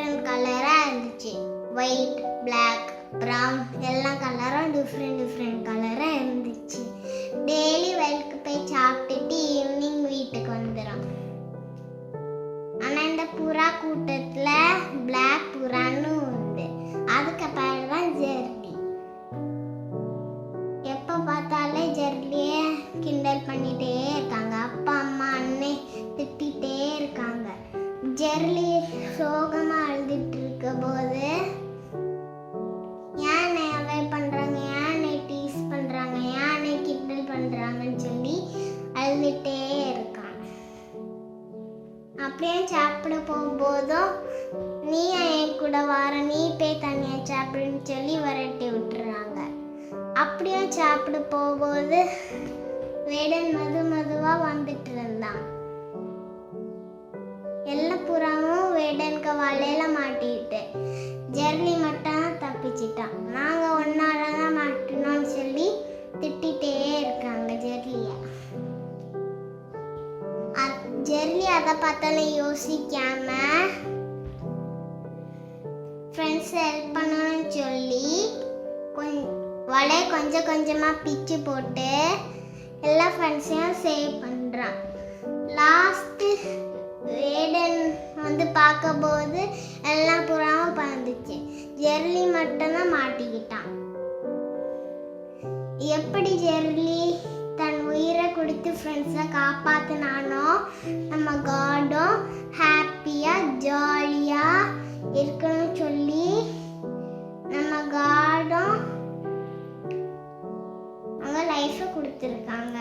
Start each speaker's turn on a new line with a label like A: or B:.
A: Different கலராக இருந்துச்சு. White, black, brown எல்லா கலரும் டிஃப்ரெண்ட் கலராக இருந்துச்சு. டெய்லி வயலுக்கு போய் சாப்பிட்டுட்டு ஈவினிங் வீட்டுக்கு வந்துடும். ஆனால் இந்த புறா கூட்டத்தில் பிளாக் புறான்னு உண்டு. அதுக்கு பேர் தான் ஜெர்லி. எப்போ பார்த்தாலே ஜெர்லியே கிண்டல் பண்ணிட்டே இருக்காங்க. அப்பா அம்மா அண்ணே திட்டிகிட்டே இருக்காங்க. ஜெர்லி சோகமாக அழுதுட்டு இருக்க போது ஏன் அவாய்ட் பண்ணுறாங்க, ஏன் டீஸ் பண்ணுறாங்க, ஏன் கிண்டல் பண்ணுறாங்கன்னு சொல்லி அழுதுகிட்டே இருக்கான். அப்படியே சாப்பிட போகும்போதும் நீ என் கூட வர, நீ போய் தனியாக சாப்பிடுன்னு சொல்லி விரட்டி விட்டுறாங்க. அப்படியே சாப்பிட போகும்போது வேடன் மெதுவாக வந்துட்டு இருந்தான். எல்லா புறாவும் வேடனுக்கு வலையில மாட்டிட்டு ஜெர்லி மட்டும் தப்பிச்சிட்டான். நாங்கள் ஒன்னால தான் மாட்டினோம்னு சொல்லி திட்டிகிட்டே இருக்காங்க ஜெர்லியை. ஜெர்லி அதை பார்த்தாலும் யோசிக்காம ஃப்ரெண்ட்ஸ் ஹெல்ப் பண்ணணும்னு சொல்லி வலையை கொஞ்சமாக பிச்சு போட்டு எல்லா ஃப்ரெண்ட்ஸையும் சேவ் பண்ணுறான். லாஸ்ட்டு வேடன் வந்து பார்க்கும்போது எல்லா புறாவும் பறந்துச்சு. ஜெர்லி மட்டும்தான் மாட்டிக்கிட்டான். எப்படி ஜெர்லி தன் உயிரை கொடுத்து ஃப்ரெண்ட்ஸை காப்பாற்றினானோ நம்ம காடும் ஹாப்பியாக ஜாலியாக இருக்கணும்னு சொல்லி நம்ம காடும் அவங்க லைஃப்பை கொடுத்துருக்காங்க.